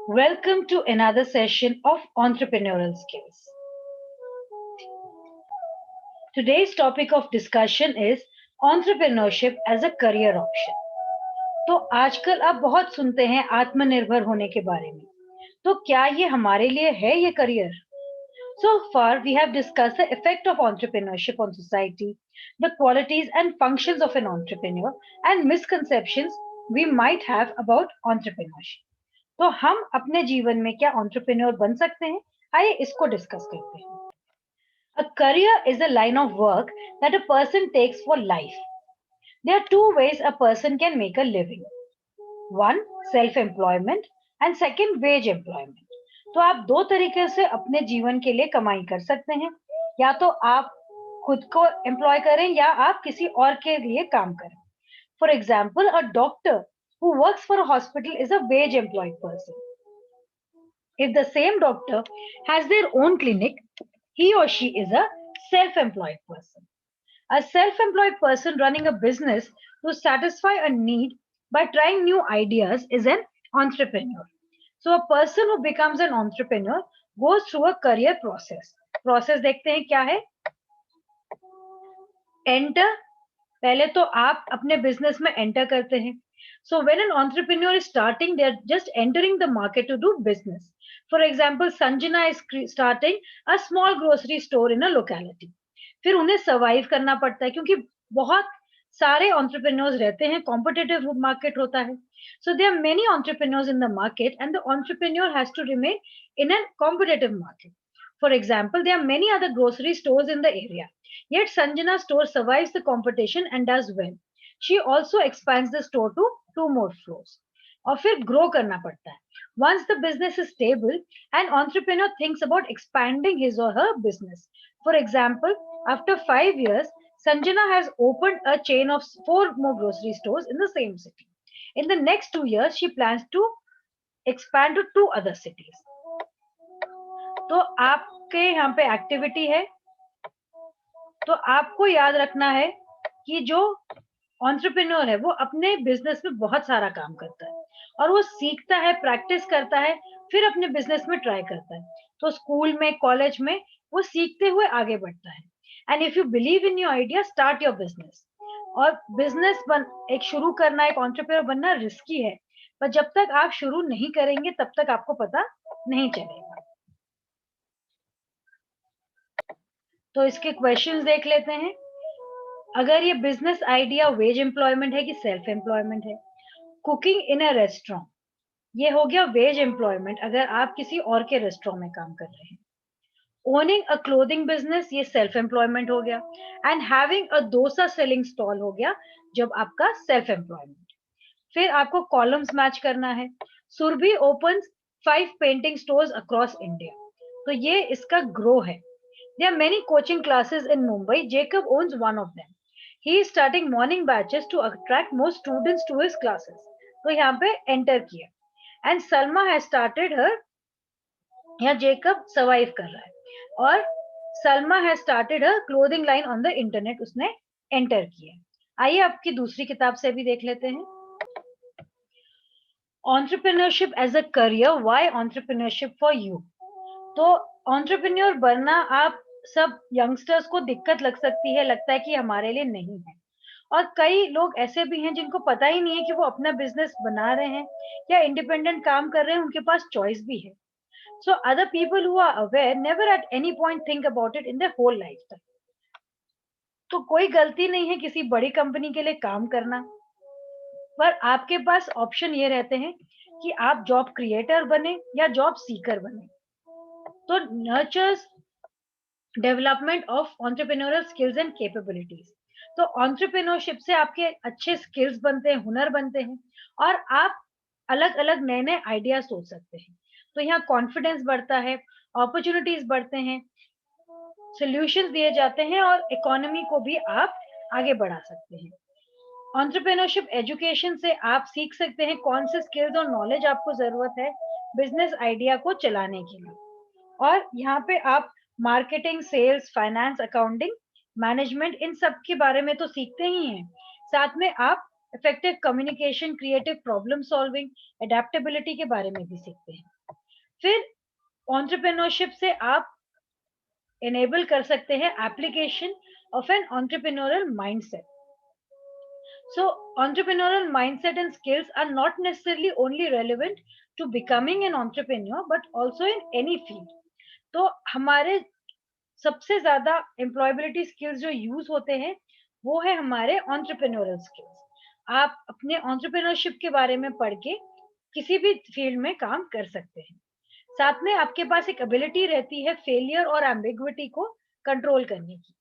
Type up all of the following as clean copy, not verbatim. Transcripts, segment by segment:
Welcome to another session of entrepreneurial skills. Today's topic of discussion is entrepreneurship as a career option. तो आजकल आप बहुत सुनते हैं आत्मनिर्भर होने के बारे में। तो क्या ये हमारे लिए है ये career? So far, we have discussed the effect of entrepreneurship on society, the qualities and functions of an entrepreneur, and misconceptions we might have about entrepreneurship. तो हम अपने जीवन में क्या entrepreneur बन सकते हैं? आइए इसको डिस्कस करते हैं। A career is a line of work that a person takes for life. There are two ways a person can make a living. One, self-employment and second, wage employment. तो आप दो तरीके से अपने जीवन के लिए कमाई कर सकते हैं, या तो आप खुद को एम्प्लॉय करें या आप किसी और के लिए काम करें. For example, a doctor who works for a hospital is a wage employed person. If the same doctor has their own clinic, he or she is a self-employed person. A self-employed person running a business to satisfy a need by trying new ideas is an entrepreneur. So a person who becomes an entrepreneur goes through a career process. Process देखते हैं क्या है? Enter. पहले तो आप अपने business में enter करते हैं. So when an entrepreneur is starting, they are just entering the market to do business. For example, Sanjana is starting a small grocery store in a locality. फिर उन्हें सर्वाइव करना पड़ता है क्योंकि बहुत सारे entrepreneurs रहते हैं, competitive market होता है. So there are many entrepreneurs in the market and the entrepreneur has to remain in a competitive market. For example, there are many other grocery stores in the area. Yet Sanjana's store survives the competition and does well. She also expands the store to 2 more floors. और फिर grow करना पड़ता है. Once the business is stable, an entrepreneur thinks about expanding his or her business. For example, after 5 years, Sanjana has opened a chain of 4 more grocery stores in the same city. In the next 2 years, she plans to expand to 2 other cities. तो आपके यहाँ पे activity है, तो आपको याद रखना है कि जो एंटरप्रेन्योर है वो अपने बिजनेस में बहुत सारा काम करता है और वो सीखता है, प्रैक्टिस करता है, फिर अपने बिजनेस में ट्राई करता है. तो स्कूल में, कॉलेज में वो सीखते हुए आगे बढ़ता है. And if you believe in your idea, start your business. और बिजनेस एक शुरू करना, एक एंटरप्रेन्योर बनना रिस्की है, पर जब तक आप शुरू नहीं करेंगे तब तक आपको पता नहीं चलेगा. तो इसके क्वेश्चंस देख लेते हैं. अगर ये बिजनेस आइडिया वेज एम्प्लॉयमेंट है कि सेल्फ एम्प्लॉयमेंट है. कुकिंग इन अ रेस्टोरेंट, ये हो गया वेज एम्प्लॉयमेंट अगर आप किसी और के रेस्टोरेंट में काम कर रहे हैं. ओनिंग अ क्लोथिंग बिजनेस, ये सेल्फ एम्प्लॉयमेंट हो गया. And having a dosa selling stall हो गया जब आपका सेल्फ एम्प्लॉयमेंट. फिर आपको कॉलम्स मैच करना है. Surabhi opens 5 painting stores across India, तो ये इसका ग्रो है. There are many coaching classes in Mumbai. Jacob owns one of them. He is starting morning batches to attract more students to his classes. तो यहाँ पे enter किया. And Salma has started her, यहाँ Jacob survive कर रहा है. और Salma has started her clothing line on the internet. उसने enter किया. आइए आपकी दूसरी किताब से भी देख लेते हैं. Entrepreneurship as a career. Why entrepreneurship for you? तो entrepreneur बनना आप सब यंगस्टर्स को दिक्कत लग सकती है, लगता है कि हमारे लिए नहीं है. और कई लोग ऐसे भी हैं जिनको पता ही नहीं है कि वो अपना बिजनेस बना रहे हैं या इंडिपेंडेंट काम कर रहे हैं, उनके पास चॉइस भी है. So other people who are aware never at any point think about it in their whole life. तो कोई गलती नहीं है किसी बड़ी कंपनी के लिए काम करना, पर आपके पास ऑप्शन ये रहते हैं कि आप जॉब क्रिएटर बने या जॉब सीकर बने. तो nurtures development of entrepreneurial skills and capabilities. तो एंटरप्रेन्योरशिप से आपके अच्छे स्किल्स बनते हैं, हुनर बनते हैं, और आप अलग अलग नए नए आइडिया सोच सकते हैं. तो यहाँ कॉन्फिडेंस बढ़ता है, अपॉर्चुनिटीज बढ़ते हैं, सॉल्यूशंस दिए जाते हैं और इकोनॉमी को भी आप आगे बढ़ा सकते हैं. एंटरप्रेन्योरशिप एजुकेशन से आप सीख सकते हैं कौन से स्किल्स और नॉलेज आपको जरूरत है बिजनेस आइडिया को चलाने के लिए. और यहाँ पे आप marketing, sales, finance, accounting, management, इन सब के बारे में तो सीखते ही हैं. साथ में आप effective communication, creative problem solving, adaptability के बारे में भी सीखते हैं. फिर एंटरप्रेन्योरशिप से आप एनेबल कर सकते हैं application of an entrepreneurial mindset. So, entrepreneurial mindset and skills are not necessarily only relevant to becoming an entrepreneur, but also in any field. तो हमारे सबसे ज्यादा एम्प्लॉयबिलिटी स्किल्स जो यूज होते हैं वो है हमारे एंटरप्रेन्योरल स्किल्स. आप अपने एंटरप्रेन्योरशिप के बारे में पढ़ के किसी भी फील्ड में काम कर सकते हैं. साथ में आपके पास एक एबिलिटी रहती है फेलियर और एम्बिग्विटी को कंट्रोल करने की.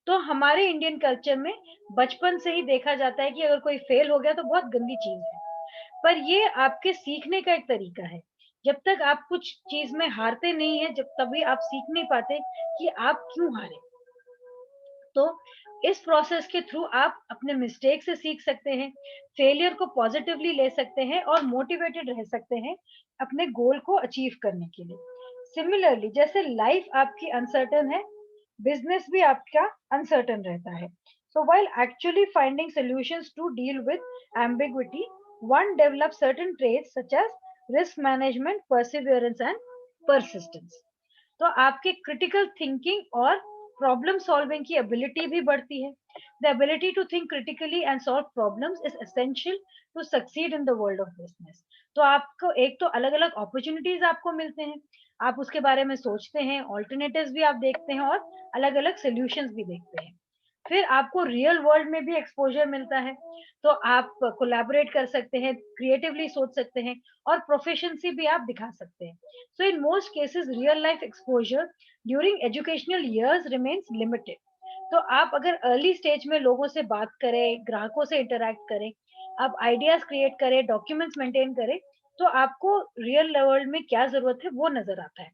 तो हमारे इंडियन कल्चर में बचपन से ही देखा जाता है कि अगर कोई फेल हो गया तो बहुत गंदी चीज है. पर ये आपके सीखने का एक तरीका है. जब तक आप कुछ चीज में हारते नहीं है, जब तभी आप सीख नहीं पाते कि आप क्यों हारे. तो इस प्रोसेस के थ्रू आप अपने मिस्टेक से सीख सकते हैं, फेलियर को पॉजिटिवली ले सकते हैं और मोटिवेटेड रह सकते हैं अपने गोल को अचीव करने के लिए. सिमिलरली जैसे लाइफ आपकी अनसर्टन है, बिजनेस भी आपका अनसर्टन रहता है. So while actually finding solutions to deal with ambiguity, one develops certain traits such as risk management, perseverance and persistence. तो आपके क्रिटिकल थिंकिंग और प्रॉब्लम सॉल्विंग की एबिलिटी भी बढ़ती है. The ability to think critically and solve problems is essential to succeed in the world of business. तो आपको एक तो अलग अलग अपॉर्चुनिटीज आपको मिलते हैं, आप उसके बारे में सोचते हैं, ऑल्टरनेटिव्स भी आप देखते हैं और अलग अलग सोल्यूशंस भी देखते हैं. फिर आपको रियल वर्ल्ड में भी एक्सपोजर मिलता है, तो आप कोलैबोरेट कर सकते हैं, क्रिएटिवली सोच सकते हैं और प्रोफिशिएंसी भी आप दिखा सकते हैं. So in most cases, real life exposure during educational years remains limited. तो आप अगर अर्ली स्टेज में लोगों से बात करें, ग्राहकों से इंटरैक्ट करें, आप आइडियाज क्रिएट करें, डॉक्यूमेंट्स मेंटेन करें, तो आपको रियल वर्ल्ड में क्या जरूरत है वो नजर आता है.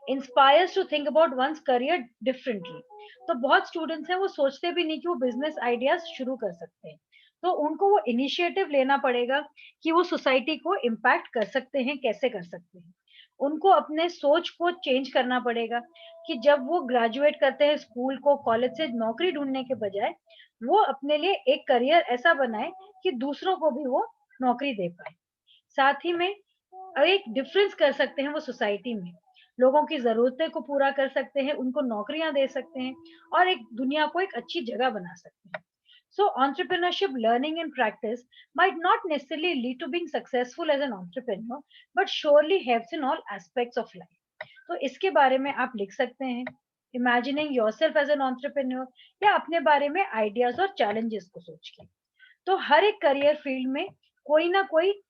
Inspires to think about one's career differently. तो बहुत स्टूडेंट्स हैं वो सोचते भी नहीं कि वो बिजनेस आइडियाज शुरू कर सकते हैं. तो उनको वो इनिशिएटिव लेना पड़ेगा कि वो सोसाइटी को इम्पैक्ट कर सकते हैं, कैसे कर सकते हैं. उनको अपने सोच को चेंज करना पड़ेगा कि जब वो ग्रेजुएट करते हैं स्कूल को कॉलेज से नौकरी ढूंढने के बजाय वो अपने लिए एक करियर ऐसा बनाए कि दूसरों को भी वो नौकरी दे पाए. साथ ही में एक डिफरेंस कर सकते हैं वो सोसाइटी में, लोगों की ज़रूरतें को पूरा कर सकते हैं, उनको नौकरियाँ दे सकते हैं और एक दुनिया को एक अच्छी जगह बना सकते हैं. So entrepreneurship learning and practice might not necessarily lead to being successful as an entrepreneur, but surely helps in all aspects of life. तो इसके बारे में आप लिख सकते हैं, imagining yourself as an entrepreneur, या अपने बारे में आइडियाज और चैलेंजेस को सोच के. तो हर एक करियर फील्ड में कोई ना कोई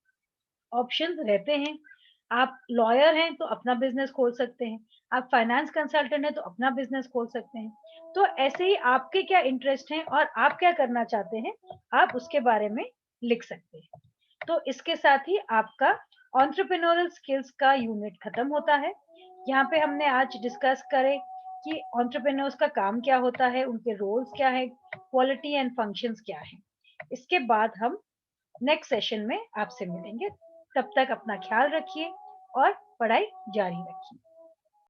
ऑप्शंस रहते हैं. आप लॉयर हैं तो अपना बिजनेस खोल सकते हैं, आप फाइनेंस कंसल्टेंट हैं तो अपना बिजनेस खोल सकते हैं. तो ऐसे ही आपके क्या इंटरेस्ट हैं और आप क्या करना चाहते हैं, आप उसके बारे में लिख सकते हैं. तो इसके साथ ही आपका एंटरप्रेन्योरल स्किल्स का यूनिट खत्म होता है. यहाँ पे हमने आज डिस्कस करे कि एंटरप्रेन्योर्स का काम क्या होता है, उनके रोल्स क्या है, क्वालिटी एंड फंक्शंस क्या है. इसके बाद हम नेक्स्ट सेशन में आपसे मिलेंगे. तब तक अपना ख्याल रखिए और पढ़ाई जारी रखिए.